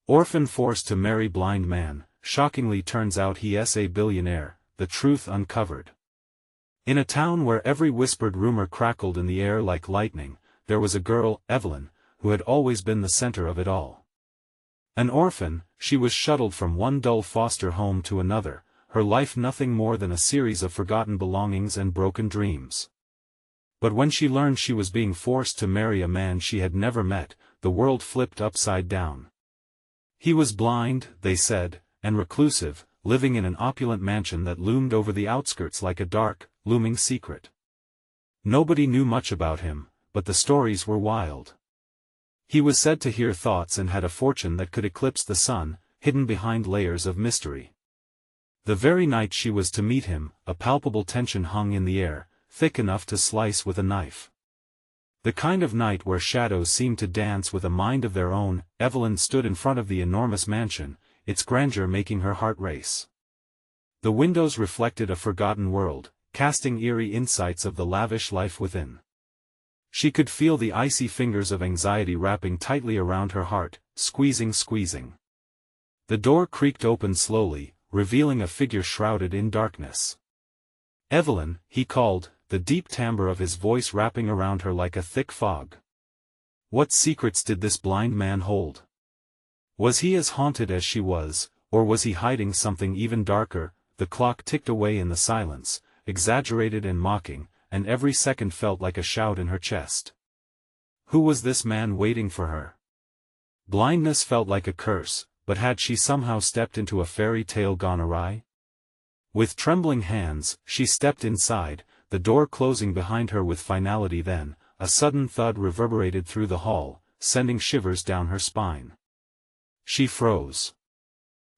Orphan forced to marry blind man, shockingly turns out he's a billionaire, the truth uncovered. In a town where every whispered rumor crackled in the air like lightning, there was a girl, Evelyn, who had always been the center of it all. An orphan, she was shuttled from one dull foster home to another, her life nothing more than a series of forgotten belongings and broken dreams. But when she learned she was being forced to marry a man she had never met, the world flipped upside down. He was blind, they said, and reclusive, living in an opulent mansion that loomed over the outskirts like a dark, looming secret. Nobody knew much about him, but the stories were wild. He was said to hear thoughts and had a fortune that could eclipse the sun, hidden behind layers of mystery. The very night she was to meet him, a palpable tension hung in the air, thick enough to slice with a knife. The kind of night where shadows seemed to dance with a mind of their own. Evelyn stood in front of the enormous mansion, its grandeur making her heart race. The windows reflected a forgotten world, casting eerie insights of the lavish life within. She could feel the icy fingers of anxiety wrapping tightly around her heart, squeezing. The door creaked open slowly, revealing a figure shrouded in darkness. "Evelyn," he called, the deep timbre of his voice wrapping around her like a thick fog. What secrets did this blind man hold? Was he as haunted as she was, or was he hiding something even darker? The clock ticked away in the silence, exaggerated and mocking, and every second felt like a shout in her chest. Who was this man waiting for her? Blindness felt like a curse, but had she somehow stepped into a fairy tale gone awry? With trembling hands, she stepped inside, the door closing behind her with finality. Then, a sudden thud reverberated through the hall, sending shivers down her spine. She froze.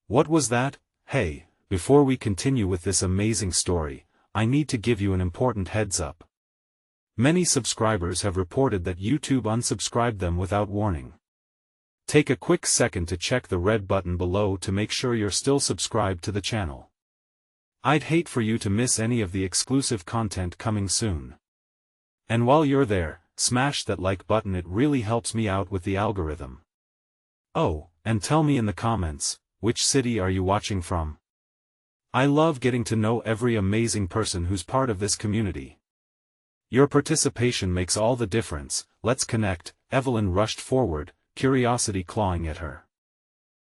What was that? Hey, before we continue with this amazing story, I need to give you an important heads up. Many subscribers have reported that YouTube unsubscribed them without warning. Take a quick second to check the red button below to make sure you're still subscribed to the channel. I'd hate for you to miss any of the exclusive content coming soon. And while you're there, smash that like button, it really helps me out with the algorithm. Oh, and tell me in the comments, which city are you watching from? I love getting to know every amazing person who's part of this community. Your participation makes all the difference. Let's connect. Evelyn rushed forward, curiosity clawing at her.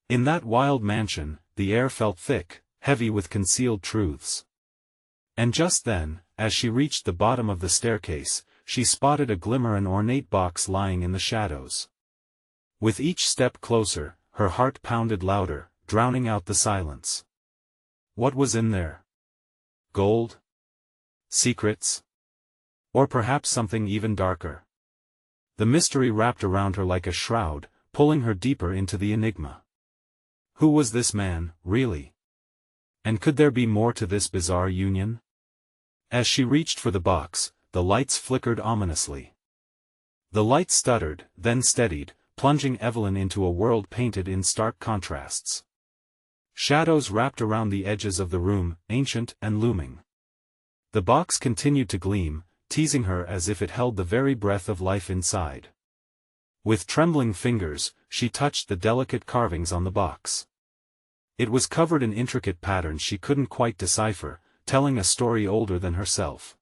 In that wild mansion, the air felt thick, heavy with concealed truths. And just then, as she reached the bottom of the staircase, she spotted a glimmer, an ornate box lying in the shadows. With each step closer, her heart pounded louder, drowning out the silence. What was in there? Gold? Secrets? Or perhaps something even darker? The mystery wrapped around her like a shroud, pulling her deeper into the enigma. Who was this man, really? And could there be more to this bizarre union? As she reached for the box, the lights flickered ominously. The light stuttered, then steadied, plunging Evelyn into a world painted in stark contrasts. Shadows wrapped around the edges of the room, ancient and looming. The box continued to gleam, teasing her as if it held the very breath of life inside. With trembling fingers, she touched the delicate carvings on the box. It was covered in intricate patterns she couldn't quite decipher, telling a story older than herself.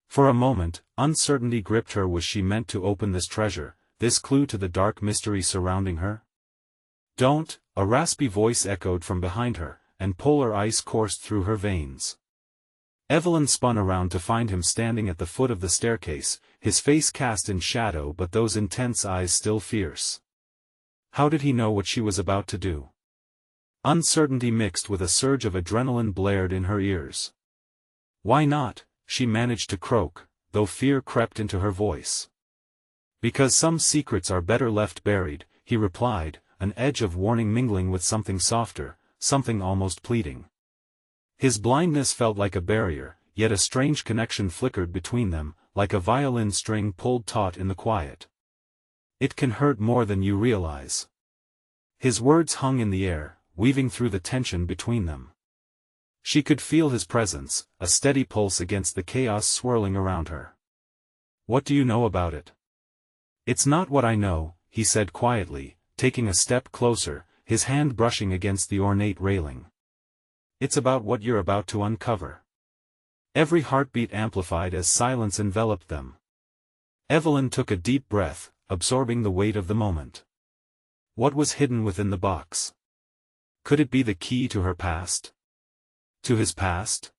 For a moment, uncertainty gripped her. Was she meant to open this treasure, this clue to the dark mystery surrounding her? Don't, a raspy voice echoed from behind her, and polar ice coursed through her veins. Evelyn spun around to find him standing at the foot of the staircase, his face cast in shadow but those intense eyes still fierce. How did he know what she was about to do? Uncertainty mixed with a surge of adrenaline blared in her ears. Why not? She managed to croak, though fear crept into her voice. Because some secrets are better left buried, he replied, an edge of warning mingling with something softer, something almost pleading. His blindness felt like a barrier, yet a strange connection flickered between them, like a violin string pulled taut in the quiet. It can hurt more than you realize. His words hung in the air, weaving through the tension between them. She could feel his presence, a steady pulse against the chaos swirling around her. What do you know about it? It's not what I know, he said quietly, taking a step closer, his hand brushing against the ornate railing. It's about what you're about to uncover. Every heartbeat amplified as silence enveloped them. Evelyn took a deep breath, absorbing the weight of the moment. What was hidden within the box? Could it be the key to her past? To his past?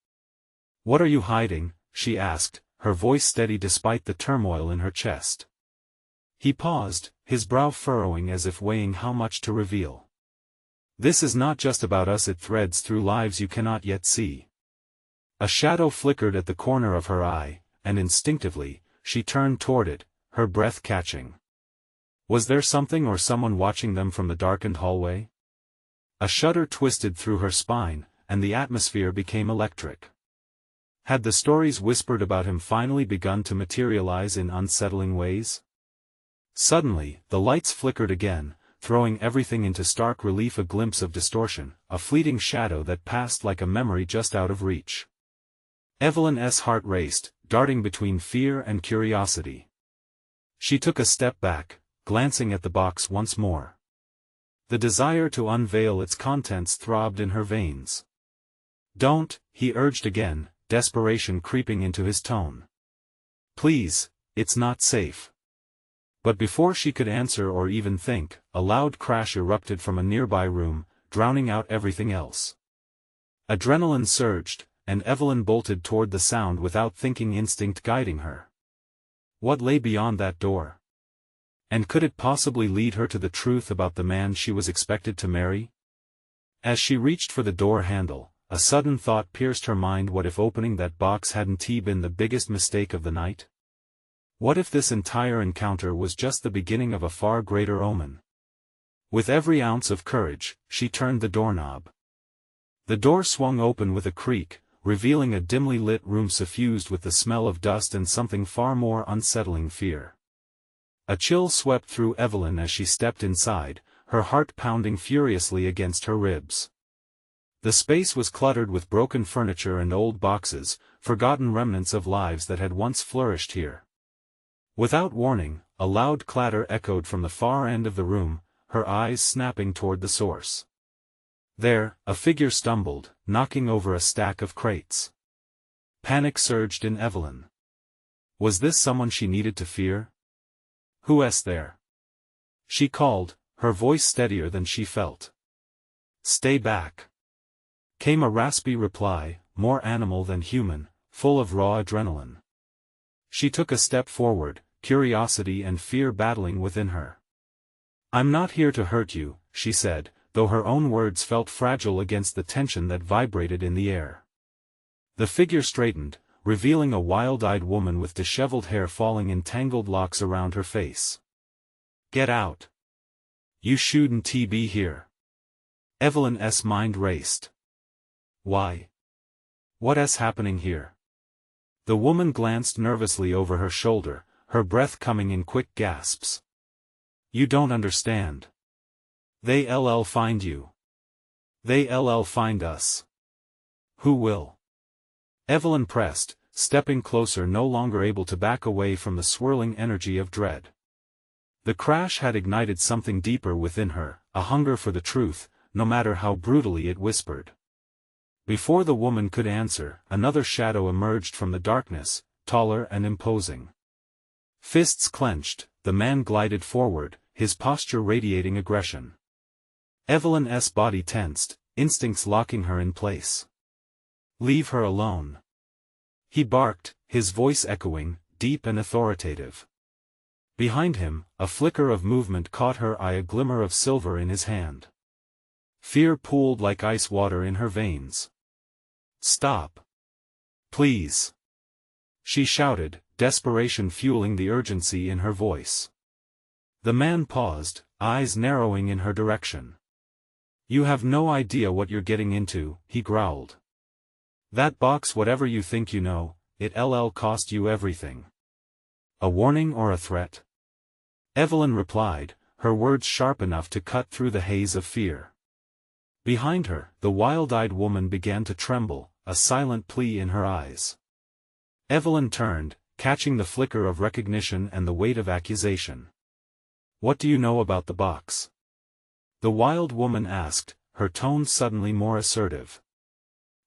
"What are you hiding?" she asked, her voice steady despite the turmoil in her chest. He paused, his brow furrowing as if weighing how much to reveal. "This is not just about us," it threads through lives you cannot yet see. A shadow flickered at the corner of her eye, and instinctively, she turned toward it, her breath catching. Was there something or someone watching them from the darkened hallway? A shudder twisted through her spine, and the atmosphere became electric. Had the stories whispered about him finally begun to materialize in unsettling ways? Suddenly, the lights flickered again, throwing everything into stark relief, a glimpse of distortion, a fleeting shadow that passed like a memory just out of reach. Evelyn's heart raced, darting between fear and curiosity. She took a step back, glancing at the box once more. The desire to unveil its contents throbbed in her veins. "Don't," he urged again, desperation creeping into his tone. "Please, it's not safe." But before she could answer or even think, a loud crash erupted from a nearby room, drowning out everything else. Adrenaline surged, and Evelyn bolted toward the sound without thinking, instinct guiding her. What lay beyond that door? And could it possibly lead her to the truth about the man she was expected to marry? As she reached for the door handle, a sudden thought pierced her mind. What if opening that box hadn't been the biggest mistake of the night? What if this entire encounter was just the beginning of a far greater omen? With every ounce of courage, she turned the doorknob. The door swung open with a creak, revealing a dimly lit room suffused with the smell of dust and something far more unsettling, fear. A chill swept through Evelyn as she stepped inside, her heart pounding furiously against her ribs. The space was cluttered with broken furniture and old boxes, forgotten remnants of lives that had once flourished here. Without warning, a loud clatter echoed from the far end of the room, her eyes snapping toward the source. There, a figure stumbled, knocking over a stack of crates. Panic surged in Evelyn. Was this someone she needed to fear? "Who's there?" she called, her voice steadier than she felt. "Stay back," came a raspy reply, more animal than human, full of raw adrenaline. She took a step forward, curiosity and fear battling within her. "I'm not here to hurt you," she said, though her own words felt fragile against the tension that vibrated in the air. The figure straightened, revealing a wild-eyed woman with disheveled hair falling in tangled locks around her face. "Get out. You shouldn't be here." Evelyn's mind raced. "Why? What's happening here?" The woman glanced nervously over her shoulder, her breath coming in quick gasps. "You don't understand. They'll find you. They'll find us." "Who will?" Evelyn pressed, stepping closer, no longer able to back away from the swirling energy of dread. The crash had ignited something deeper within her, a hunger for the truth, no matter how brutally it whispered. Before the woman could answer, another shadow emerged from the darkness, taller and imposing. Fists clenched, the man glided forward, his posture radiating aggression. Evelyn's body tensed, instincts locking her in place. "Leave her alone," he barked, his voice echoing, deep and authoritative. Behind him, a flicker of movement caught her eye, a glimmer of silver in his hand. Fear pooled like ice water in her veins. "Stop. Please," she shouted, desperation fueling the urgency in her voice. The man paused, eyes narrowing in her direction. "You have no idea what you're getting into," he growled. "That box, whatever you think you know, it'll cost you everything." "A warning or a threat?" Evelyn replied, her words sharp enough to cut through the haze of fear. Behind her, the wild-eyed woman began to tremble, a silent plea in her eyes. Evelyn turned, catching the flicker of recognition and the weight of accusation. "What do you know about the box?" The wild woman asked, her tone suddenly more assertive.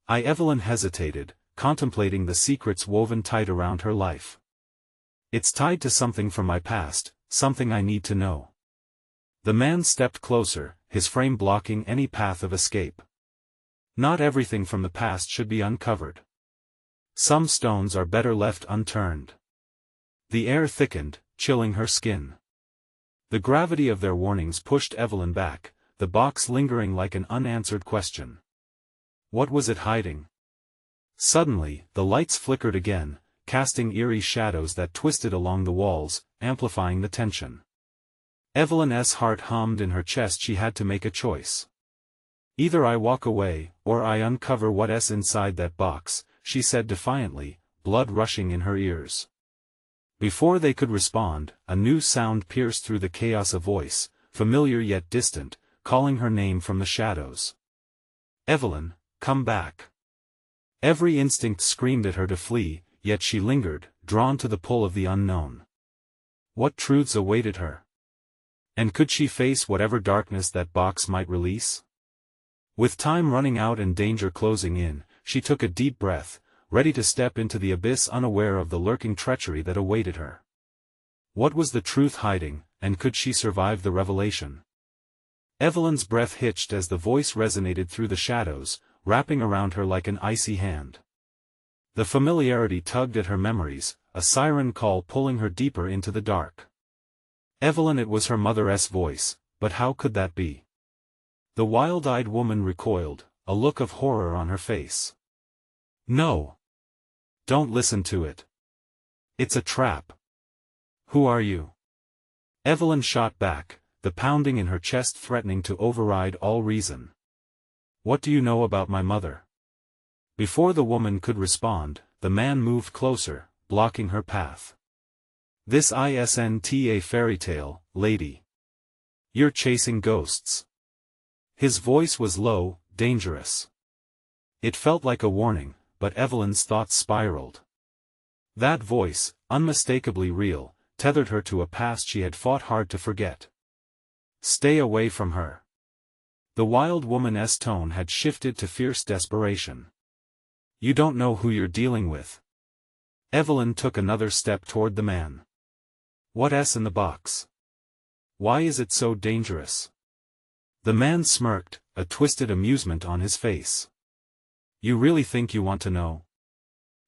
Evelyn hesitated, contemplating the secrets woven tight around her life. It's tied to something from my past, something I need to know. The man stepped closer, his frame blocking any path of escape. Not everything from the past should be uncovered. Some stones are better left unturned. The air thickened, chilling her skin. The gravity of their warnings pushed Evelyn back, the box lingering like an unanswered question. What was it hiding? Suddenly, the lights flickered again, casting eerie shadows that twisted along the walls, amplifying the tension. Evelyn's heart hummed in her chest. She had to make a choice. Either I walk away, or I uncover what's inside that box, she said defiantly, blood rushing in her ears. Before they could respond, a new sound pierced through the chaos, a voice, familiar yet distant, calling her name from the shadows. Evelyn, come back. Every instinct screamed at her to flee, yet she lingered, drawn to the pull of the unknown. What truths awaited her? And could she face whatever darkness that box might release? With time running out and danger closing in, she took a deep breath, ready to step into the abyss, unaware of the lurking treachery that awaited her. What was the truth hiding, and could she survive the revelation? Evelyn's breath hitched as the voice resonated through the shadows, wrapping around her like an icy hand. The familiarity tugged at her memories, a siren call pulling her deeper into the dark. Evelyn, it was her mother's voice, but how could that be? The wild-eyed woman recoiled, a look of horror on her face. No. Don't listen to it. It's a trap. Who are you? Evelyn shot back, the pounding in her chest threatening to override all reason. What do you know about my mother? Before the woman could respond, the man moved closer, blocking her path. This isn't a fairy tale, lady. You're chasing ghosts. His voice was low, dangerous. It felt like a warning, but Evelyn's thoughts spiraled. That voice, unmistakably real, tethered her to a past she had fought hard to forget. Stay away from her. The wild woman's tone had shifted to fierce desperation. You don't know who you're dealing with. Evelyn took another step toward the man. What's in the box? Why is it so dangerous? The man smirked, a twisted amusement on his face. You really think you want to know?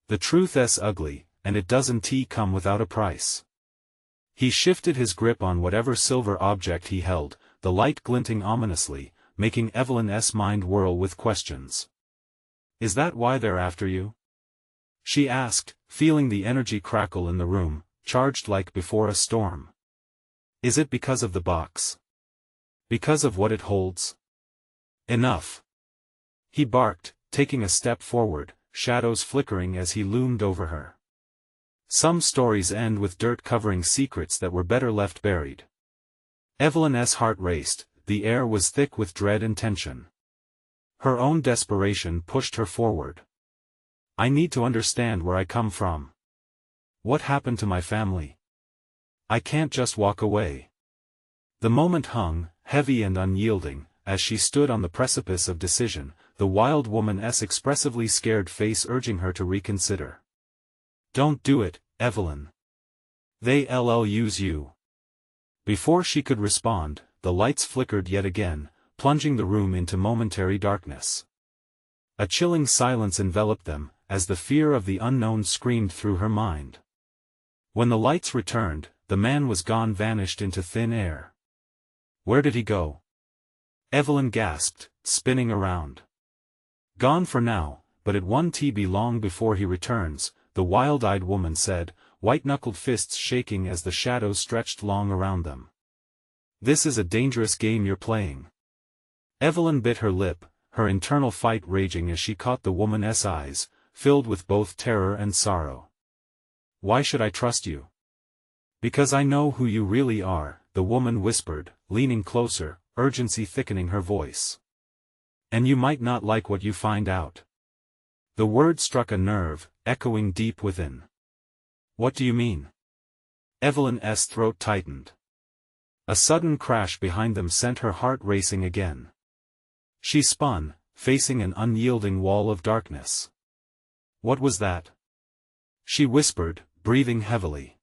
The truth's ugly, and it doesn't come without a price. He shifted his grip on whatever silver object he held, the light glinting ominously, making Evelyn's mind whirl with questions. Is that why they're after you? She asked, feeling the energy crackle in the room, charged like before a storm. Is it because of the box? Because of what it holds? Enough. He barked, taking a step forward, shadows flickering as he loomed over her. Some stories end with dirt covering secrets that were better left buried. Evelyn's heart raced, the air was thick with dread and tension. Her own desperation pushed her forward. I need to understand where I come from. What happened to my family? I can't just walk away. The moment hung, heavy and unyielding, as she stood on the precipice of decision, the wild woman's expressively scared face urging her to reconsider. Don't do it, Evelyn. They'll use you. Before she could respond, the lights flickered yet again, plunging the room into momentary darkness. A chilling silence enveloped them, as the fear of the unknown screamed through her mind. When the lights returned, the man was gone, vanished into thin air. Where did he go? Evelyn gasped, spinning around. Gone for now, but it won't be long before he returns, the wild-eyed woman said, white-knuckled fists shaking as the shadows stretched long around them. This is a dangerous game you're playing. Evelyn bit her lip, her internal fight raging as she caught the woman's eyes, filled with both terror and sorrow. Why should I trust you? Because I know who you really are, the woman whispered, leaning closer, urgency thickening her voice. And you might not like what you find out. The word struck a nerve, echoing deep within. What do you mean? Evelyn's throat tightened. A sudden crash behind them sent her heart racing again. She spun, facing an unyielding wall of darkness. What was that? She whispered, breathing heavily.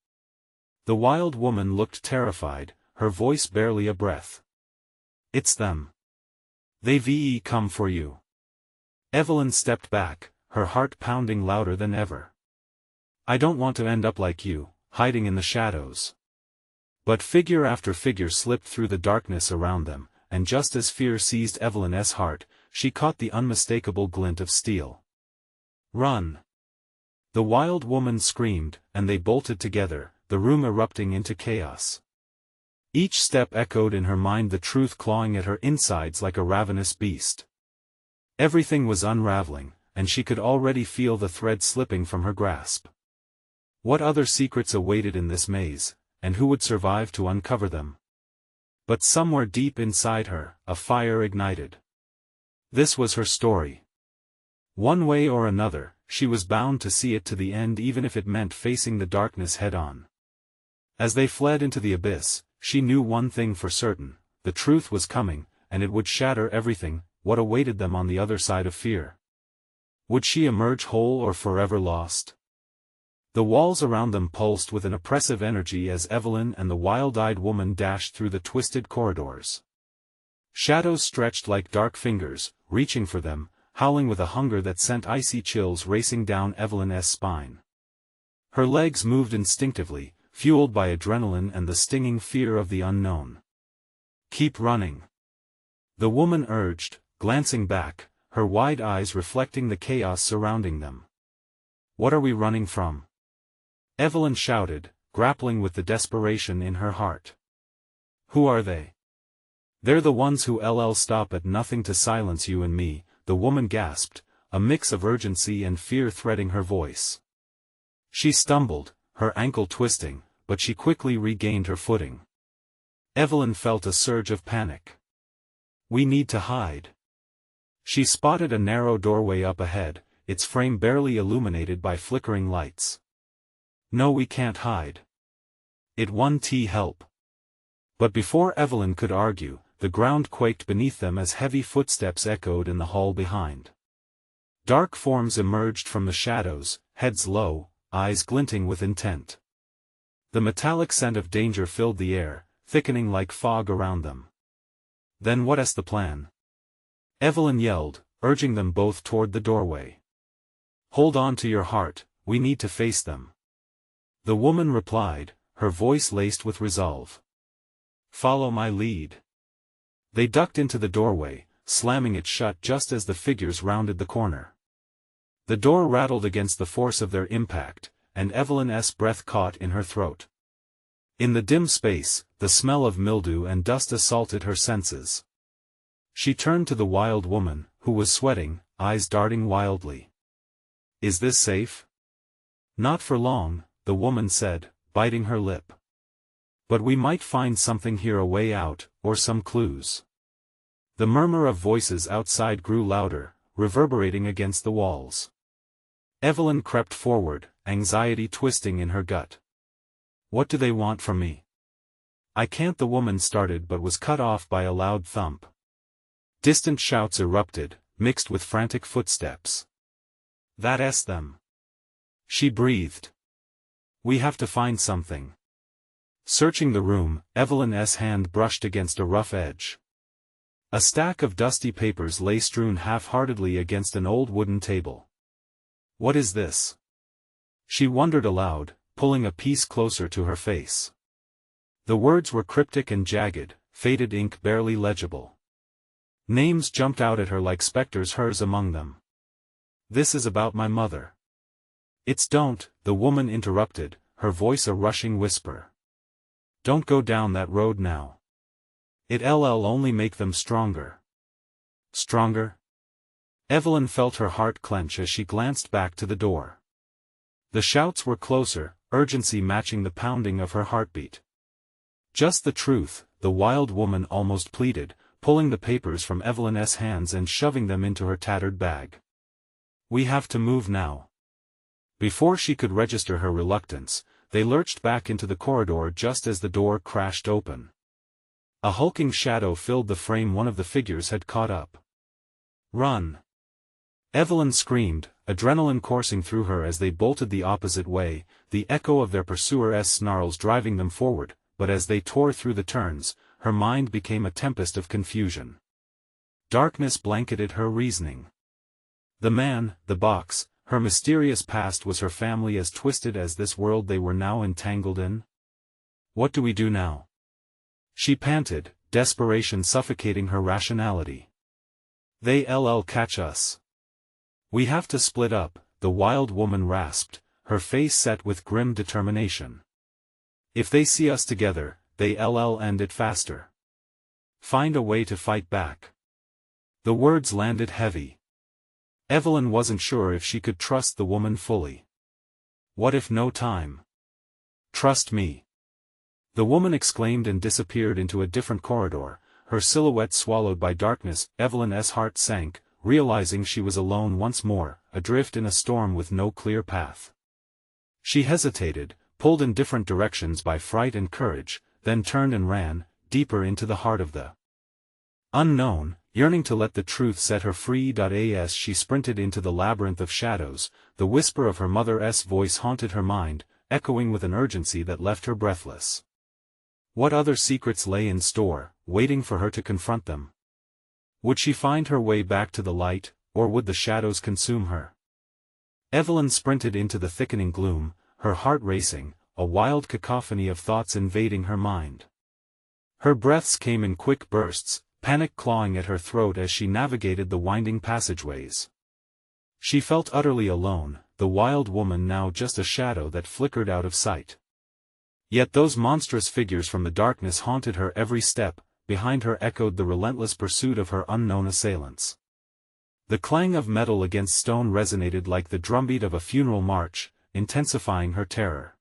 The wild woman looked terrified, her voice barely a breath. It's them. They've come for you. Evelyn stepped back, her heart pounding louder than ever. I don't want to end up like you, hiding in the shadows. But figure after figure slipped through the darkness around them, and just as fear seized Evelyn's heart, she caught the unmistakable glint of steel. Run! The wild woman screamed, and they bolted together, the room erupting into chaos. Each step echoed in her mind, the truth clawing at her insides like a ravenous beast. Everything was unraveling, and she could already feel the thread slipping from her grasp. What other secrets awaited in this maze, and who would survive to uncover them? But somewhere deep inside her, a fire ignited. This was her story. One way or another, she was bound to see it to the end, even if it meant facing the darkness head-on. As they fled into the abyss, she knew one thing for certain: the truth was coming, and it would shatter everything. What awaited them on the other side of fear? Would she emerge whole or forever lost? The walls around them pulsed with an oppressive energy as Evelyn and the wild-eyed woman dashed through the twisted corridors. Shadows stretched like dark fingers, reaching for them, howling with a hunger that sent icy chills racing down Evelyn's spine. Her legs moved instinctively, fueled by adrenaline and the stinging fear of the unknown. Keep running. The woman urged, glancing back, her wide eyes reflecting the chaos surrounding them. What are we running from? Evelyn shouted, grappling with the desperation in her heart. Who are they? They're the ones who'll stop at nothing to silence you and me, the woman gasped, a mix of urgency and fear threading her voice. She stumbled, her ankle twisting, but she quickly regained her footing. Evelyn felt a surge of panic. We need to hide. She spotted a narrow doorway up ahead, its frame barely illuminated by flickering lights. No, we can't hide. It won't help. But before Evelyn could argue, the ground quaked beneath them as heavy footsteps echoed in the hall behind. Dark forms emerged from the shadows, heads low, eyes glinting with intent. The metallic scent of danger filled the air, thickening like fog around them. Then what's the plan? Evelyn yelled, urging them both toward the doorway. Hold on to your heart, we need to face them. The woman replied, her voice laced with resolve. Follow my lead. They ducked into the doorway, slamming it shut just as the figures rounded the corner. The door rattled against the force of their impact, and Evelyn's breath caught in her throat. In the dim space, the smell of mildew and dust assaulted her senses. She turned to the wild woman, who was sweating, eyes darting wildly. Is this safe? Not for long, the woman said, biting her lip. But we might find something here, a way out, or some clues. The murmur of voices outside grew louder, reverberating against the walls. Evelyn crept forward, anxiety twisting in her gut. What do they want from me? I can't, the woman started but was cut off by a loud thump. Distant shouts erupted, mixed with frantic footsteps. That's them. She breathed. We have to find something. Searching the room, Evelyn's hand brushed against a rough edge. A stack of dusty papers lay strewn half-heartedly against an old wooden table. What is this? She wondered aloud, pulling a piece closer to her face. The words were cryptic and jagged, faded ink barely legible. Names jumped out at her like specters, hers among them. This is about my mother. Don't, the woman interrupted, her voice a rushing whisper. Don't go down that road now. It'll only make them stronger. Stronger? Evelyn felt her heart clench as she glanced back to the door. The shouts were closer, urgency matching the pounding of her heartbeat. Just the truth, the wild woman almost pleaded, pulling the papers from Evelyn's hands and shoving them into her tattered bag. We have to move now. Before she could register her reluctance, they lurched back into the corridor just as the door crashed open. A hulking shadow filled the frame. One of the figures had caught up. "Run!" Evelyn screamed, adrenaline coursing through her as they bolted the opposite way, the echo of their pursuer's snarls driving them forward, but as they tore through the turns, her mind became a tempest of confusion. Darkness blanketed her reasoning. The man, the box, her mysterious past. Was her family as twisted as this world they were now entangled in? "What do we do now?" she panted, desperation suffocating her rationality. "They'll catch us. We have to split up," the wild woman rasped, her face set with grim determination. "If they see us together, they'll end it faster. Find a way to fight back." The words landed heavy. Evelyn wasn't sure if she could trust the woman fully. "What if no time?" "Trust me," the woman exclaimed and disappeared into a different corridor, her silhouette swallowed by darkness. Evelyn's heart sank, realizing she was alone once more, adrift in a storm with no clear path. She hesitated, pulled in different directions by fright and courage, then turned and ran, deeper into the heart of the unknown, yearning to let the truth set her free. As she sprinted into the labyrinth of shadows, the whisper of her mother's voice haunted her mind, echoing with an urgency that left her breathless. What other secrets lay in store, waiting for her to confront them? Would she find her way back to the light, or would the shadows consume her? Evelyn sprinted into the thickening gloom, her heart racing, a wild cacophony of thoughts invading her mind. Her breaths came in quick bursts, panic clawing at her throat as she navigated the winding passageways. She felt utterly alone, the wild woman now just a shadow that flickered out of sight. Yet those monstrous figures from the darkness haunted her every step. Behind her echoed the relentless pursuit of her unknown assailants. The clang of metal against stone resonated like the drumbeat of a funeral march, intensifying her terror.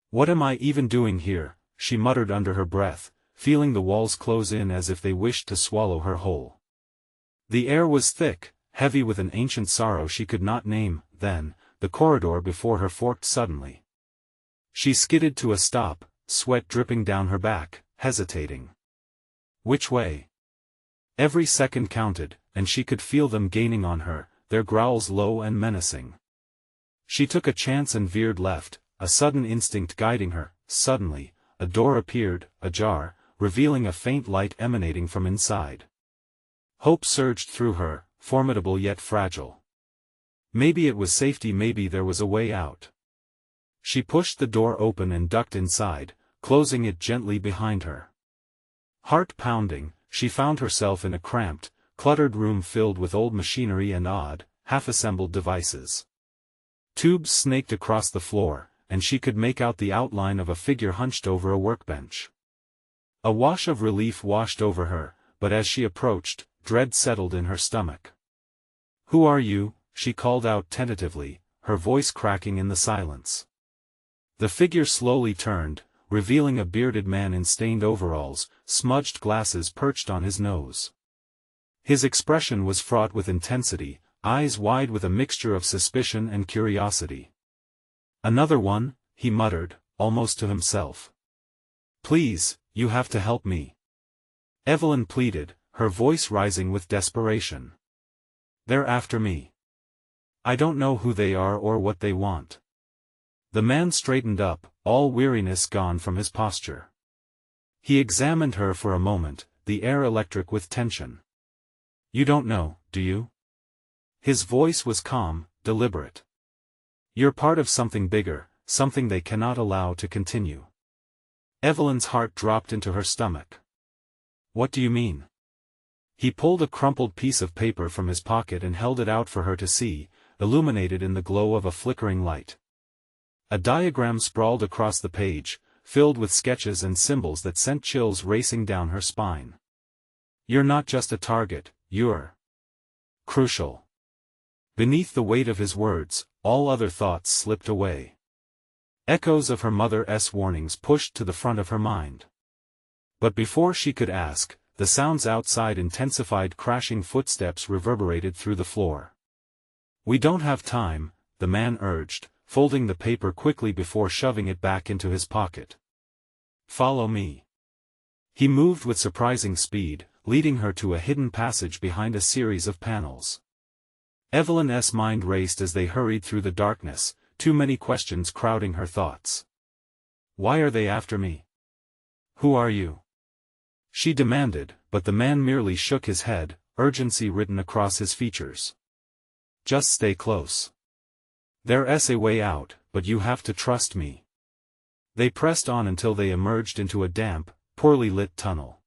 "What am I even doing here?" she muttered under her breath, feeling the walls close in as if they wished to swallow her whole. The air was thick, heavy with an ancient sorrow she could not name. Then, the corridor before her forked suddenly. She skidded to a stop, sweat dripping down her back, hesitating. Which way? Every second counted, and she could feel them gaining on her, their growls low and menacing. She took a chance and veered left, a sudden instinct guiding her. Suddenly, a door appeared, ajar, revealing a faint light emanating from inside. Hope surged through her, formidable yet fragile. Maybe it was safety, maybe there was a way out. She pushed the door open and ducked inside, closing it gently behind her. Heart pounding, she found herself in a cramped, cluttered room filled with old machinery and odd, half-assembled devices. Tubes snaked across the floor, and she could make out the outline of a figure hunched over a workbench. A wash of relief washed over her, but as she approached, dread settled in her stomach. "Who are you?" she called out tentatively, her voice cracking in the silence. The figure slowly turned, revealing a bearded man in stained overalls, smudged glasses perched on his nose. His expression was fraught with intensity, eyes wide with a mixture of suspicion and curiosity. "Another one," he muttered, almost to himself. "Please, you have to help me," Evelyn pleaded, her voice rising with desperation. "They're after me. I don't know who they are or what they want." The man straightened up, all weariness gone from his posture. He examined her for a moment, the air electric with tension. "You don't know, do you?" His voice was calm, deliberate. "You're part of something bigger, something they cannot allow to continue." Evelyn's heart dropped into her stomach. "What do you mean?" He pulled a crumpled piece of paper from his pocket and held it out for her to see, illuminated in the glow of a flickering light. A diagram sprawled across the page, filled with sketches and symbols that sent chills racing down her spine. "You're not just a target, you're crucial." Beneath the weight of his words, all other thoughts slipped away. Echoes of her mother's warnings pushed to the front of her mind. But before she could ask, the sounds outside intensified. Crashing footsteps reverberated through the floor. "We don't have time," the man urged, folding the paper quickly before shoving it back into his pocket. "Follow me." He moved with surprising speed, leading her to a hidden passage behind a series of panels. Evelyn's mind raced as they hurried through the darkness, too many questions crowding her thoughts. Why are they after me? Who are you? She demanded, but the man merely shook his head, urgency written across his features. Just stay close. There's a way out, but you have to trust me. They pressed on until they emerged into a damp, poorly lit tunnel.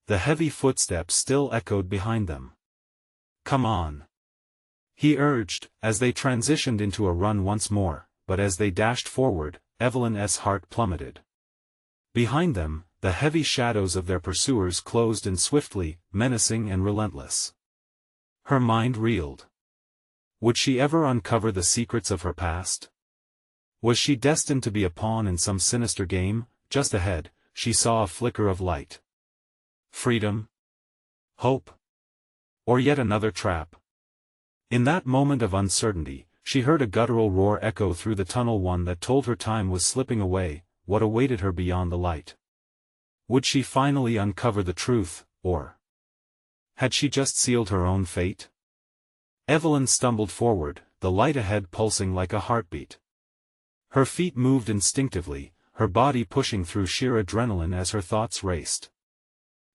The heavy footsteps still echoed behind them. Come on, he urged, as they transitioned into a run once more, but as they dashed forward, Evelyn's heart plummeted. Behind them, the heavy shadows of their pursuers closed in swiftly, menacing and relentless. Her mind reeled. Would she ever uncover the secrets of her past? Was she destined to be a pawn in some sinister game? Just ahead, she saw a flicker of light. Freedom? Hope? Or yet another trap? In that moment of uncertainty, she heard a guttural roar echo through the tunnel, one that told her time was slipping away. What awaited her beyond the light? Would she finally uncover the truth, or had she just sealed her own fate? Evelyn stumbled forward, the light ahead pulsing like a heartbeat. Her feet moved instinctively, her body pushing through sheer adrenaline as her thoughts raced.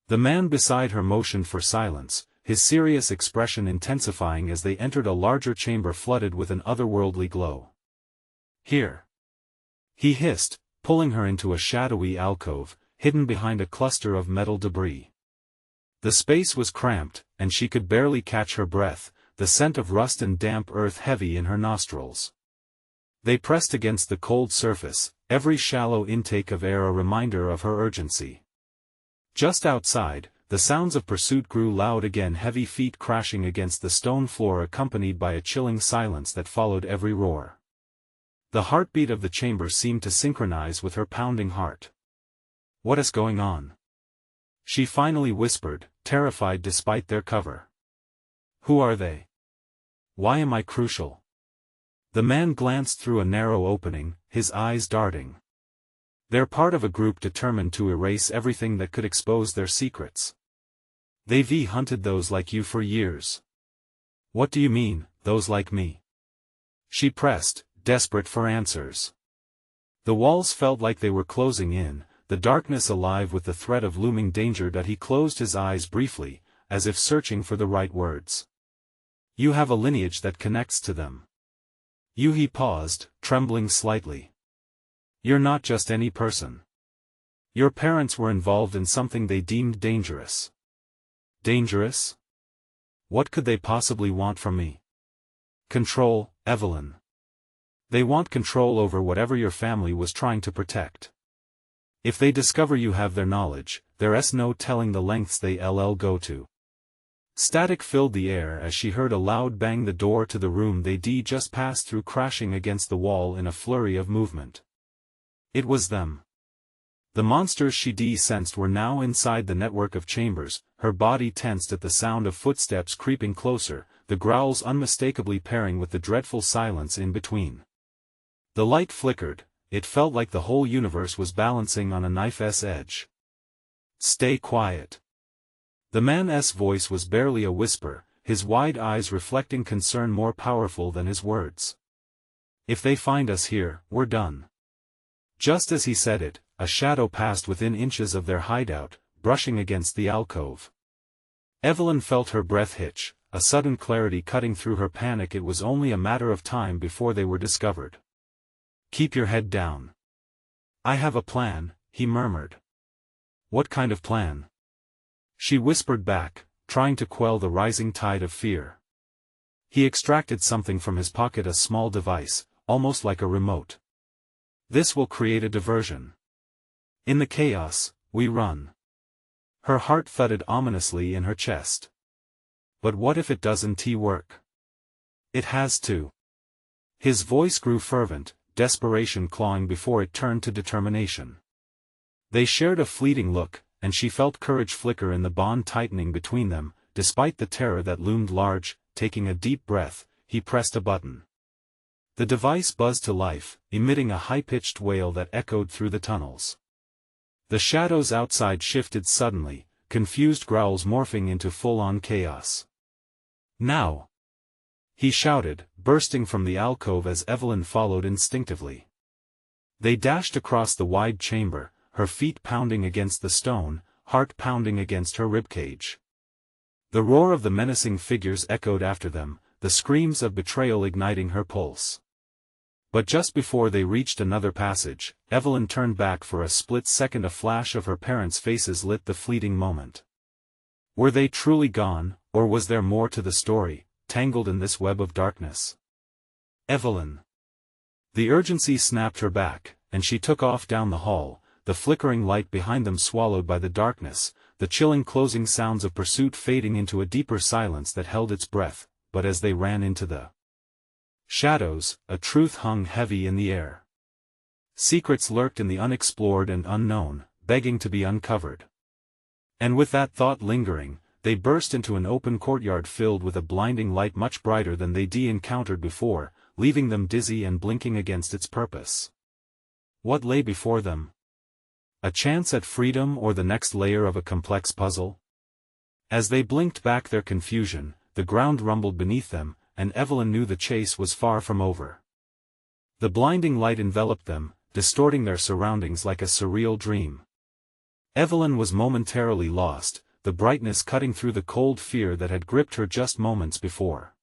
The man beside her motioned for silence, his serious expression intensifying as they entered a larger chamber flooded with an otherworldly glow. Here, he hissed, pulling her into a shadowy alcove, hidden behind a cluster of metal debris. The space was cramped, and she could barely catch her breath, the scent of rust and damp earth heavy in her nostrils. They pressed against the cold surface, every shallow intake of air a reminder of her urgency. Just outside, the sounds of pursuit grew loud again, heavy feet crashing against the stone floor accompanied by a chilling silence that followed every roar. The heartbeat of the chamber seemed to synchronize with her pounding heart. What is going on? She finally whispered, terrified despite their cover. Who are they? Why am I crucial? The man glanced through a narrow opening, his eyes darting. They're part of a group determined to erase everything that could expose their secrets. They've hunted those like you for years. What do you mean, those like me? She pressed, desperate for answers. The walls felt like they were closing in, the darkness alive with the threat of looming danger. That he closed his eyes briefly, as if searching for the right words. You have a lineage that connects to them. He paused, trembling slightly. You're not just any person. Your parents were involved in something they deemed dangerous. Dangerous? What could they possibly want from me? Control, Evelyn. They want control over whatever your family was trying to protect. If they discover you have their knowledge, there's no telling the lengths they'll go to. Static filled the air as she heard a loud bang, the door to the room they'd just passed through crashing against the wall in a flurry of movement. It was them. The monsters she'd sensed were now inside the network of chambers, her body tensed at the sound of footsteps creeping closer, the growls unmistakably pairing with the dreadful silence in between. The light flickered, it felt like the whole universe was balancing on a knife's edge. Stay quiet. The man's voice was barely a whisper, his wide eyes reflecting concern more powerful than his words. If they find us here, we're done. Just as he said it, a shadow passed within inches of their hideout, brushing against the alcove. Evelyn felt her breath hitch, a sudden clarity cutting through her panic. It was only a matter of time before they were discovered. Keep your head down. I have a plan, he murmured. What kind of plan? She whispered back, trying to quell the rising tide of fear. He extracted something from his pocket, a small device, almost like a remote. This will create a diversion. In the chaos, we run. Her heart thudded ominously in her chest. But what if it doesn't work? It has to. His voice grew fervent, desperation clawing before it turned to determination. They shared a fleeting look, and she felt courage flicker in the bond tightening between them. Despite the terror that loomed large, taking a deep breath, he pressed a button. The device buzzed to life, emitting a high-pitched wail that echoed through the tunnels. The shadows outside shifted suddenly, confused growls morphing into full-on chaos. "Now!" he shouted, bursting from the alcove as Evelyn followed instinctively. They dashed across the wide chamber, her feet pounding against the stone, heart pounding against her ribcage. The roar of the menacing figures echoed after them, the screams of betrayal igniting her pulse. But just before they reached another passage, Evelyn turned back for a split second. A flash of her parents' faces lit the fleeting moment. Were they truly gone, or was there more to the story, tangled in this web of darkness? Evelyn! The urgency snapped her back, and she took off down the hall, the flickering light behind them swallowed by the darkness, the chilling closing sounds of pursuit fading into a deeper silence that held its breath. But as they ran into the shadows, a truth hung heavy in the air. Secrets lurked in the unexplored and unknown, begging to be uncovered. And with that thought lingering, they burst into an open courtyard filled with a blinding light much brighter than they'd encountered before, leaving them dizzy and blinking against its purpose. What lay before them? A chance at freedom or the next layer of a complex puzzle? As they blinked back their confusion, the ground rumbled beneath them, and Evelyn knew the chase was far from over. The blinding light enveloped them, distorting their surroundings like a surreal dream. Evelyn was momentarily lost, the brightness cutting through the cold fear that had gripped her just moments before.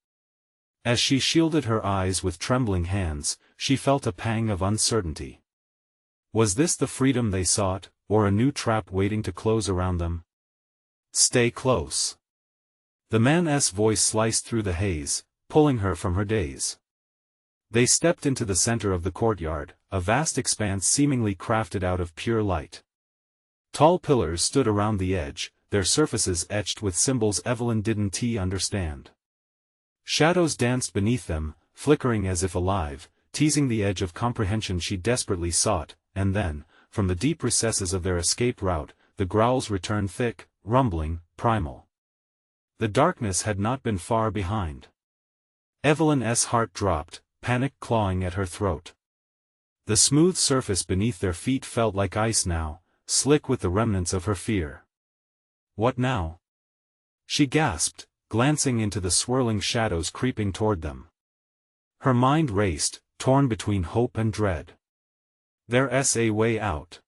As she shielded her eyes with trembling hands, she felt a pang of uncertainty. Was this the freedom they sought, or a new trap waiting to close around them? "Stay close." The man's voice sliced through the haze, pulling her from her daze. They stepped into the center of the courtyard, a vast expanse seemingly crafted out of pure light. Tall pillars stood around the edge, their surfaces etched with symbols Evelyn didn't understand. Shadows danced beneath them, flickering as if alive, teasing the edge of comprehension she desperately sought, and then, from the deep recesses of their escape route, the growls returned thick, rumbling, primal. The darkness had not been far behind. Evelyn's heart dropped, panic clawing at her throat. The smooth surface beneath their feet felt like ice now, slick with the remnants of her fear. What now? She gasped, glancing into the swirling shadows creeping toward them. Her mind raced, torn between hope and dread. "There's a way out,"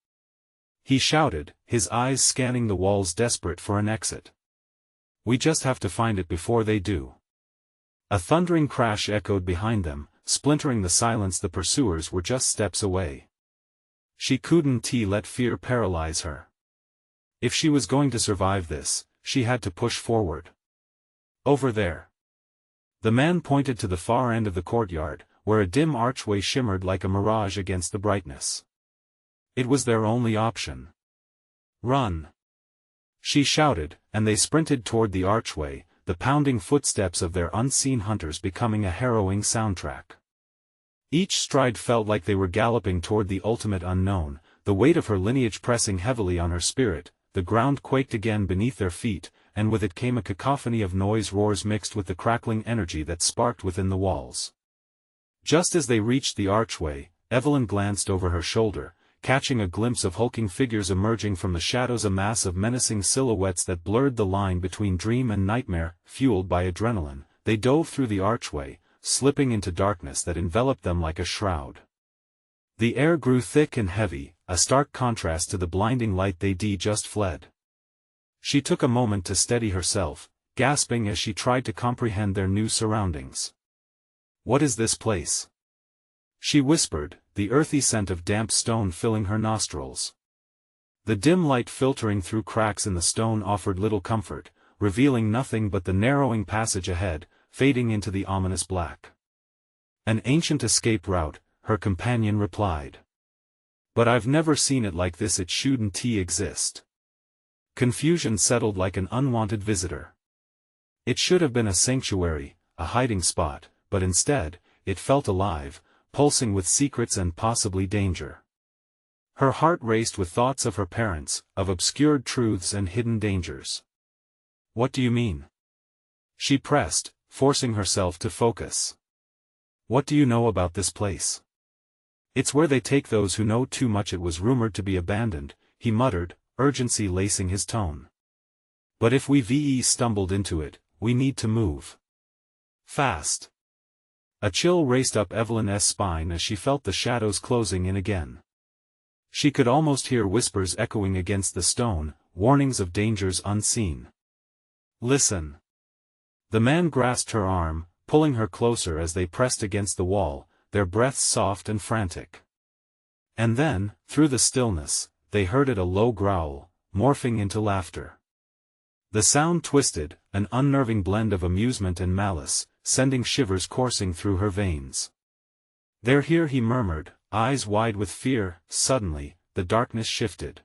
he shouted, his eyes scanning the walls desperate for an exit. "We just have to find it before they do." A thundering crash echoed behind them, splintering the silence. The pursuers were just steps away. She couldn't let fear paralyze her. If she was going to survive this, she had to push forward. "Over there." The man pointed to the far end of the courtyard, where a dim archway shimmered like a mirage against the brightness. It was their only option. "Run!" she shouted, and they sprinted toward the archway, the pounding footsteps of their unseen hunters becoming a harrowing soundtrack. Each stride felt like they were galloping toward the ultimate unknown, the weight of her lineage pressing heavily on her spirit. The ground quaked again beneath their feet, and with it came a cacophony of noise roars mixed with the crackling energy that sparked within the walls. Just as they reached the archway, Evelyn glanced over her shoulder, catching a glimpse of hulking figures emerging from the shadows, a mass of menacing silhouettes that blurred the line between dream and nightmare. Fueled by adrenaline, they dove through the archway, slipping into darkness that enveloped them like a shroud. The air grew thick and heavy, a stark contrast to the blinding light they'd just fled. She took a moment to steady herself, gasping as she tried to comprehend their new surroundings. "What is this place?" she whispered, the earthy scent of damp stone filling her nostrils. The dim light filtering through cracks in the stone offered little comfort, revealing nothing but the narrowing passage ahead, fading into the ominous black. "An ancient escape route," her companion replied. "But I've never seen it like this. It shouldn't exist." Confusion settled like an unwanted visitor. It should have been a sanctuary, a hiding spot, but instead, it felt alive, pulsing with secrets and possibly danger. Her heart raced with thoughts of her parents, of obscured truths and hidden dangers. "What do you mean?" she pressed, forcing herself to focus. "What do you know about this place?" "It's where they take those who know too much. It was rumored to be abandoned," he muttered, urgency lacing his tone. But if we stumbled into it, we need to move. Fast. A chill raced up Evelyn's spine as she felt the shadows closing in again. She could almost hear whispers echoing against the stone, warnings of dangers unseen. Listen. The man grasped her arm, pulling her closer as they pressed against the wall, their breaths soft and frantic. And then, through the stillness, they heard a low growl, morphing into laughter. The sound twisted, an unnerving blend of amusement and malice, sending shivers coursing through her veins. "They're here," he murmured, eyes wide with fear. Suddenly, the darkness shifted.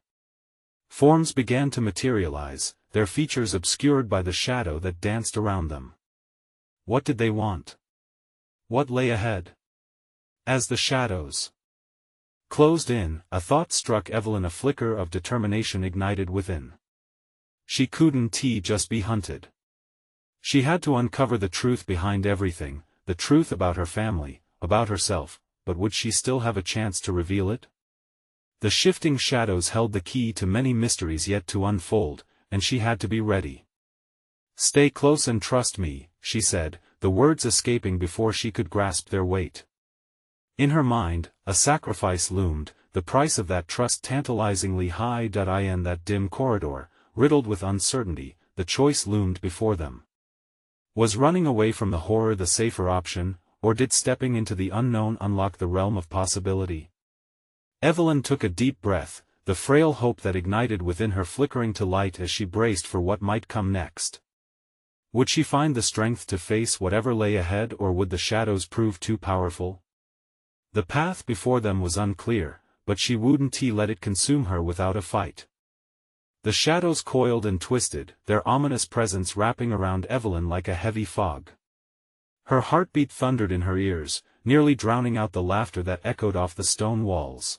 Forms began to materialize, their features obscured by the shadow that danced around them. What did they want? What lay ahead? As the shadows closed in, a thought struck Evelyn, a flicker of determination ignited within. She couldn't just be hunted. She had to uncover the truth behind everything, the truth about her family, about herself, but would she still have a chance to reveal it? The shifting shadows held the key to many mysteries yet to unfold, and she had to be ready. "Stay close and trust me," she said, the words escaping before she could grasp their weight. In her mind, a sacrifice loomed, the price of that trust tantalizingly high. In that dim corridor, riddled with uncertainty, the choice loomed before them. Was running away from the horror the safer option, or did stepping into the unknown unlock the realm of possibility? Evelyn took a deep breath, the frail hope that ignited within her flickering to light as she braced for what might come next. Would she find the strength to face whatever lay ahead, or would the shadows prove too powerful? The path before them was unclear, but she wouldn't let it consume her without a fight. The shadows coiled and twisted, their ominous presence wrapping around Evelyn like a heavy fog. Her heartbeat thundered in her ears, nearly drowning out the laughter that echoed off the stone walls.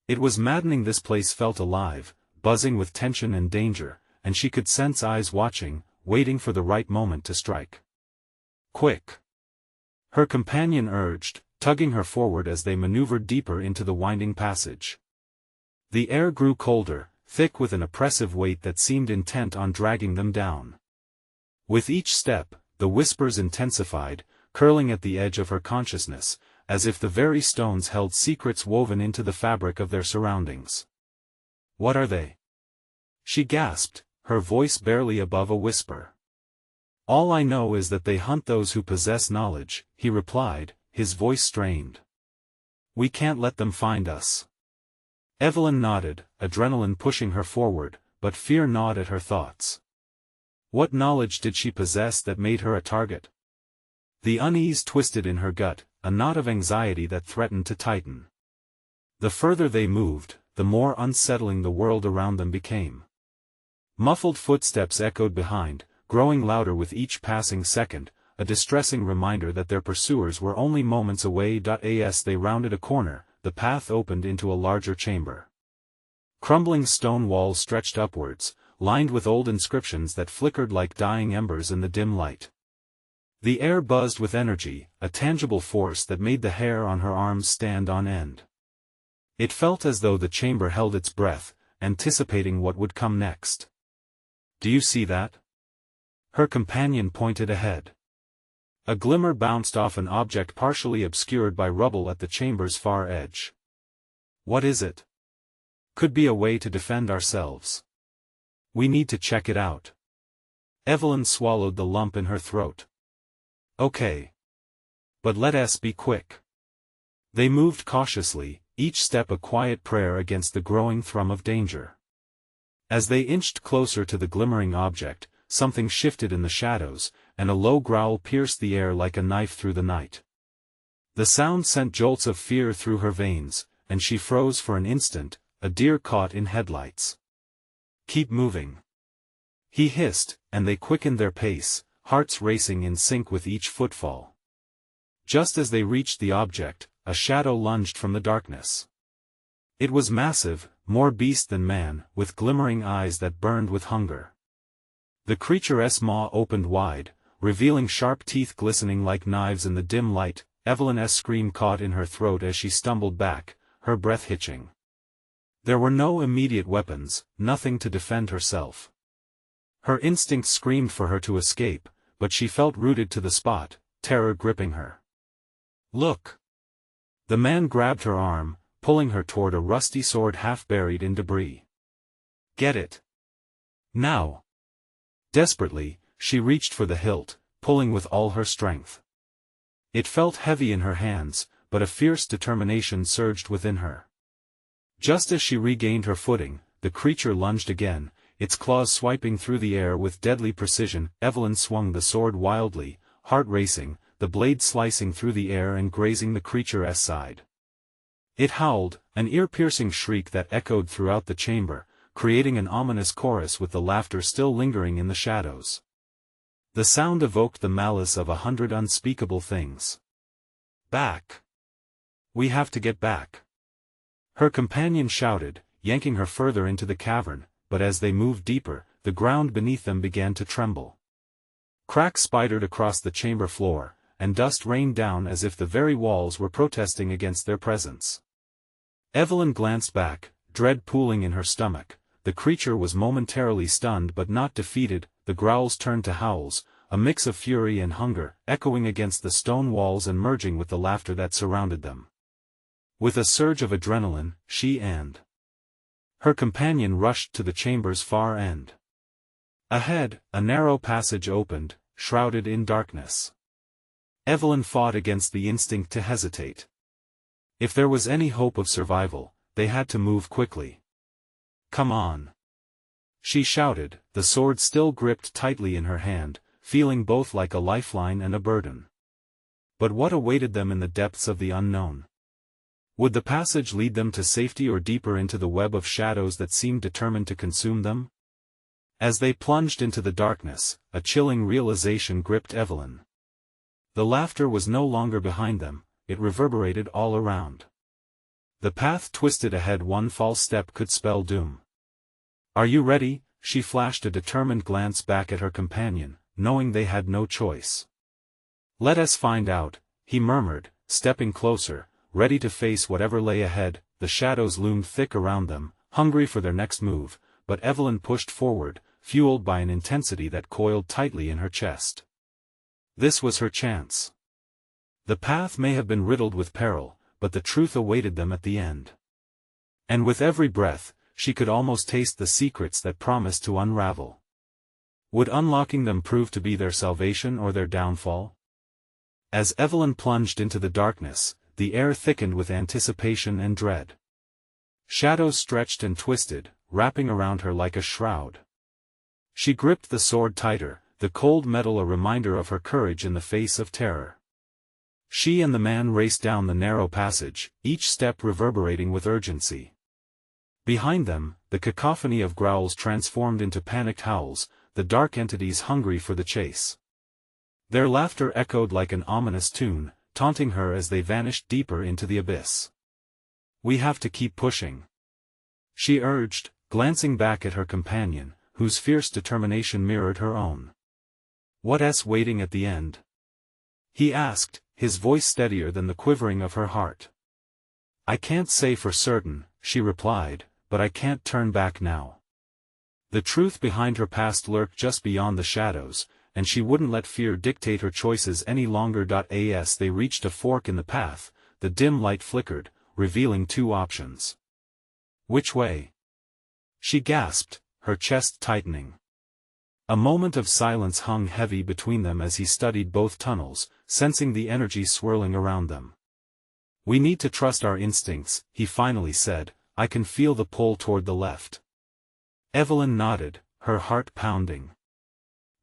It was maddening. This place felt alive, buzzing with tension and danger, and she could sense eyes watching, waiting for the right moment to strike. "Quick!" her companion urged, tugging her forward as they maneuvered deeper into the winding passage. The air grew colder, thick with an oppressive weight that seemed intent on dragging them down. With each step, the whispers intensified, curling at the edge of her consciousness, as if the very stones held secrets woven into the fabric of their surroundings. "What are they?" she gasped, her voice barely above a whisper. "All I know is that they hunt those who possess knowledge," he replied, his voice strained. "We can't let them find us." Evelyn nodded, adrenaline pushing her forward, but fear gnawed at her thoughts. What knowledge did she possess that made her a target? The unease twisted in her gut, a knot of anxiety that threatened to tighten. The further they moved, the more unsettling the world around them became. Muffled footsteps echoed behind, growing louder with each passing second, a distressing reminder that their pursuers were only moments away. As they rounded a corner, the path opened into a larger chamber. Crumbling stone walls stretched upwards, lined with old inscriptions that flickered like dying embers in the dim light. The air buzzed with energy, a tangible force that made the hair on her arms stand on end. It felt as though the chamber held its breath, anticipating what would come next. "Do you see that?" Her companion pointed ahead. A glimmer bounced off an object partially obscured by rubble at the chamber's far edge. "What is it?" "Could be a way to defend ourselves. We need to check it out." Evelyn swallowed the lump in her throat. "Okay. But let us be quick." They moved cautiously, each step a quiet prayer against the growing thrum of danger. As they inched closer to the glimmering object, something shifted in the shadows, and a low growl pierced the air like a knife through the night. The sound sent jolts of fear through her veins, and she froze for an instant, a deer caught in headlights. "Keep moving," he hissed, and they quickened their pace, hearts racing in sync with each footfall. Just as they reached the object, a shadow lunged from the darkness. It was massive, more beast than man, with glimmering eyes that burned with hunger. The creature's maw opened wide, revealing sharp teeth glistening like knives in the dim light. Evelyn's scream caught in her throat as she stumbled back, her breath hitching. There were no immediate weapons, nothing to defend herself. Her instincts screamed for her to escape, but she felt rooted to the spot, terror gripping her. "Look!" The man grabbed her arm, pulling her toward a rusty sword half buried in debris. "Get it! Now!" Desperately, she reached for the hilt, pulling with all her strength. It felt heavy in her hands, but a fierce determination surged within her. Just as she regained her footing, the creature lunged again, its claws swiping through the air with deadly precision. Evelyn swung the sword wildly, heart racing, the blade slicing through the air and grazing the creature's side. It howled, an ear-piercing shriek that echoed throughout the chamber, creating an ominous chorus with the laughter still lingering in the shadows. The sound evoked the malice of 100 unspeakable things. "Back! We have to get back!" Her companion shouted, yanking her further into the cavern, but as they moved deeper, the ground beneath them began to tremble. Cracks spidered across the chamber floor, and dust rained down as if the very walls were protesting against their presence. Evelyn glanced back, dread pooling in her stomach. The creature was momentarily stunned but not defeated. The growls turned to howls, a mix of fury and hunger, echoing against the stone walls and merging with the laughter that surrounded them. With a surge of adrenaline, she and her companion rushed to the chamber's far end. Ahead, a narrow passage opened, shrouded in darkness. Evelyn fought against the instinct to hesitate. If there was any hope of survival, they had to move quickly. "Come on!" she shouted, the sword still gripped tightly in her hand, feeling both like a lifeline and a burden. But what awaited them in the depths of the unknown? Would the passage lead them to safety or deeper into the web of shadows that seemed determined to consume them? As they plunged into the darkness, a chilling realization gripped Evelyn. The laughter was no longer behind them, it reverberated all around. The path twisted ahead, one false step could spell doom. "Are you ready?" She flashed a determined glance back at her companion, knowing they had no choice. "Let us find out," he murmured, stepping closer, ready to face whatever lay ahead. The shadows loomed thick around them, hungry for their next move, but Evelyn pushed forward, fueled by an intensity that coiled tightly in her chest. This was her chance. The path may have been riddled with peril, but the truth awaited them at the end. And with every breath, she could almost taste the secrets that promised to unravel. Would unlocking them prove to be their salvation or their downfall? As Evelyn plunged into the darkness, the air thickened with anticipation and dread. Shadows stretched and twisted, wrapping around her like a shroud. She gripped the sword tighter, the cold metal a reminder of her courage in the face of terror. She and the man raced down the narrow passage, each step reverberating with urgency. Behind them, the cacophony of growls transformed into panicked howls, the dark entities hungry for the chase. Their laughter echoed like an ominous tune, taunting her as they vanished deeper into the abyss. "We have to keep pushing," she urged, glancing back at her companion, whose fierce determination mirrored her own. "What's waiting at the end?" he asked, his voice steadier than the quivering of her heart. "I can't say for certain," she replied, "but I can't turn back now." The truth behind her past lurked just beyond the shadows, and she wouldn't let fear dictate her choices any longer. As they reached a fork in the path, the dim light flickered, revealing two options. "Which way?" she gasped, her chest tightening. A moment of silence hung heavy between them as he studied both tunnels, sensing the energy swirling around them. "We need to trust our instincts," he finally said. "I can feel the pull toward the left." Evelyn nodded, her heart pounding.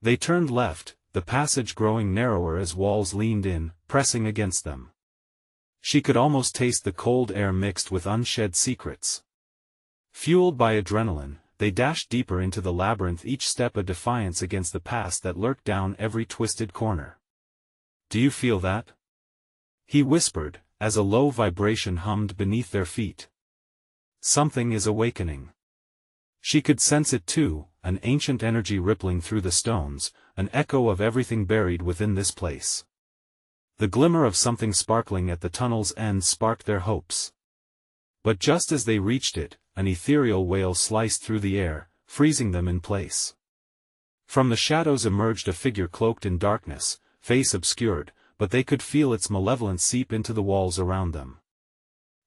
They turned left, the passage growing narrower as walls leaned in, pressing against them. She could almost taste the cold air mixed with unshed secrets. Fueled by adrenaline, they dashed deeper into the labyrinth, each step a defiance against the past that lurked down every twisted corner. "Do you feel that?" he whispered, as a low vibration hummed beneath their feet. "Something is awakening." She could sense it too, an ancient energy rippling through the stones, an echo of everything buried within this place. The glimmer of something sparkling at the tunnel's end sparked their hopes. But just as they reached it, an ethereal wail sliced through the air, freezing them in place. From the shadows emerged a figure cloaked in darkness, face obscured, but they could feel its malevolence seep into the walls around them.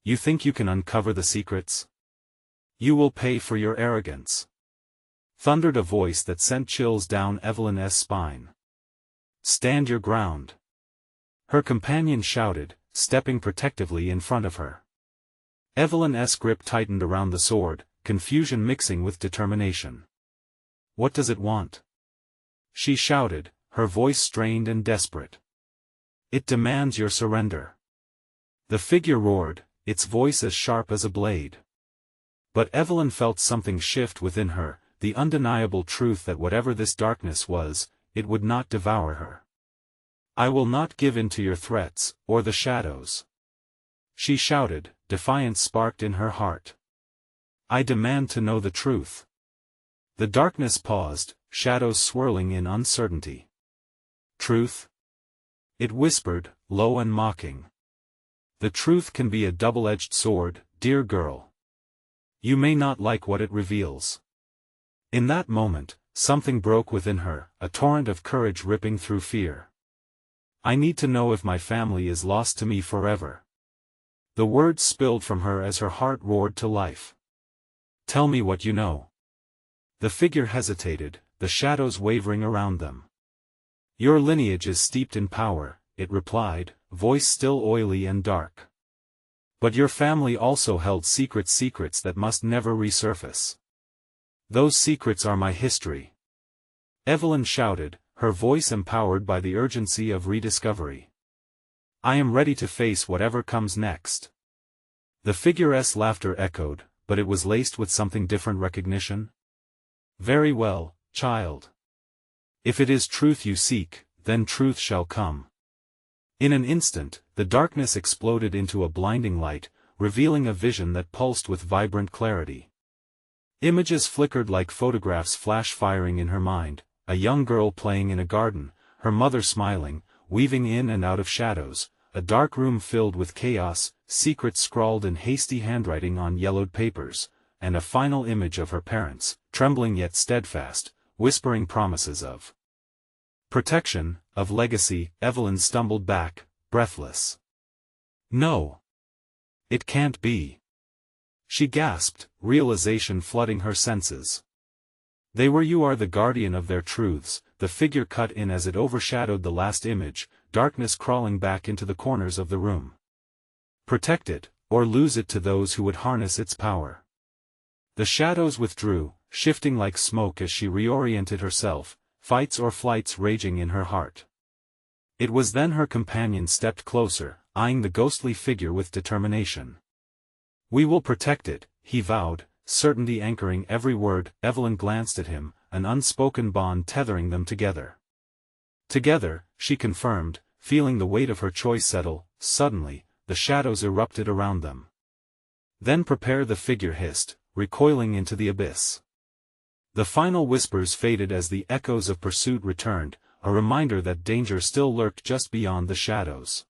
You think you can uncover the secrets? You will pay for your arrogance. Thundered a voice that sent chills down Evelyn's spine. Stand your ground. Her companion shouted, stepping protectively in front of her. Evelyn's grip tightened around the sword, confusion mixing with determination. What does it want? She shouted, her voice strained and desperate. It demands your surrender. The figure roared, its voice as sharp as a blade. But Evelyn felt something shift within her, the undeniable truth that whatever this darkness was, it would not devour her. I will not give in to your threats, or the shadows. She shouted, defiance sparked in her heart. I demand to know the truth. The darkness paused, shadows swirling in uncertainty. Truth? It whispered, low and mocking. The truth can be a double-edged sword, dear girl. You may not like what it reveals. In that moment, something broke within her, a torrent of courage ripping through fear. I need to know if my family is lost to me forever. The words spilled from her as her heart roared to life. Tell me what you know. The figure hesitated, the shadows wavering around them. Your lineage is steeped in power, it replied, voice still oily and dark. But your family also held secrets that must never resurface. Those secrets are my history. Evelyn shouted, her voice empowered by the urgency of rediscovery. I am ready to face whatever comes next. The figure's laughter echoed, but it was laced with something different recognition. Very well, child. If it is truth you seek, then truth shall come. In an instant, the darkness exploded into a blinding light, revealing a vision that pulsed with vibrant clarity. Images flickered like photographs flash firing in her mind, a young girl playing in a garden, her mother smiling, weaving in and out of shadows, a dark room filled with chaos, secrets scrawled in hasty handwriting on yellowed papers, and a final image of her parents, trembling yet steadfast, whispering promises of protection, of legacy. Evelyn stumbled back, breathless. No. It can't be. She gasped, realization flooding her senses. They were. You are the guardian of their truths, the figure cut in as it overshadowed the last image, darkness crawling back into the corners of the room. Protect it, or lose it to those who would harness its power. The shadows withdrew, shifting like smoke as she reoriented herself, fights or flights raging in her heart. It was then her companion stepped closer, eyeing the ghostly figure with determination. We will protect it, he vowed, certainty anchoring every word. Evelyn glanced at him, an unspoken bond tethering them together. Together, she confirmed, feeling the weight of her choice settle. Suddenly, the shadows erupted around them. Then prepare, the figure hissed, recoiling into the abyss. The final whispers faded as the echoes of pursuit returned, a reminder that danger still lurked just beyond the shadows.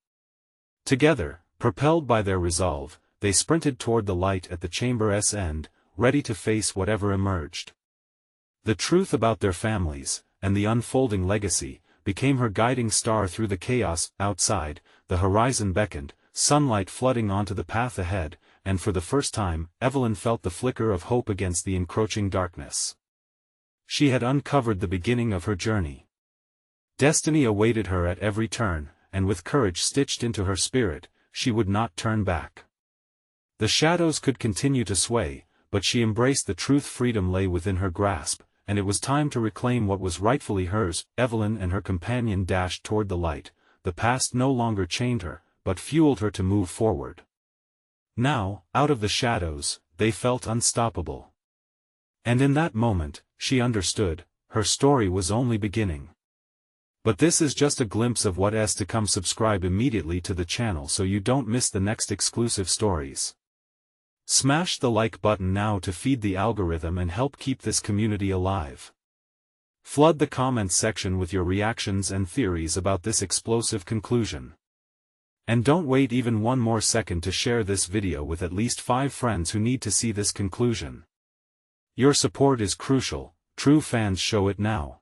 Together, propelled by their resolve, they sprinted toward the light at the chamber's end, ready to face whatever emerged. The truth about their families, and the unfolding legacy, became her guiding star through the chaos. Outside, the horizon beckoned, sunlight flooding onto the path ahead, and for the first time, Evelyn felt the flicker of hope against the encroaching darkness. She had uncovered the beginning of her journey. Destiny awaited her at every turn, and with courage stitched into her spirit, she would not turn back. The shadows could continue to sway, but she embraced the truth. Freedom lay within her grasp, and it was time to reclaim what was rightfully hers. Evelyn and her companion dashed toward the light. The past no longer chained her, but fueled her to move forward. Now, out of the shadows, they felt unstoppable. And in that moment, she understood, her story was only beginning. But this is just a glimpse of what is to come. Subscribe immediately to the channel so you don't miss the next exclusive stories. Smash the like button now to feed the algorithm and help keep this community alive. Flood the comments section with your reactions and theories about this explosive conclusion. And don't wait even one more second to share this video with at least 5 friends who need to see this conclusion. Your support is crucial, true fans show it now.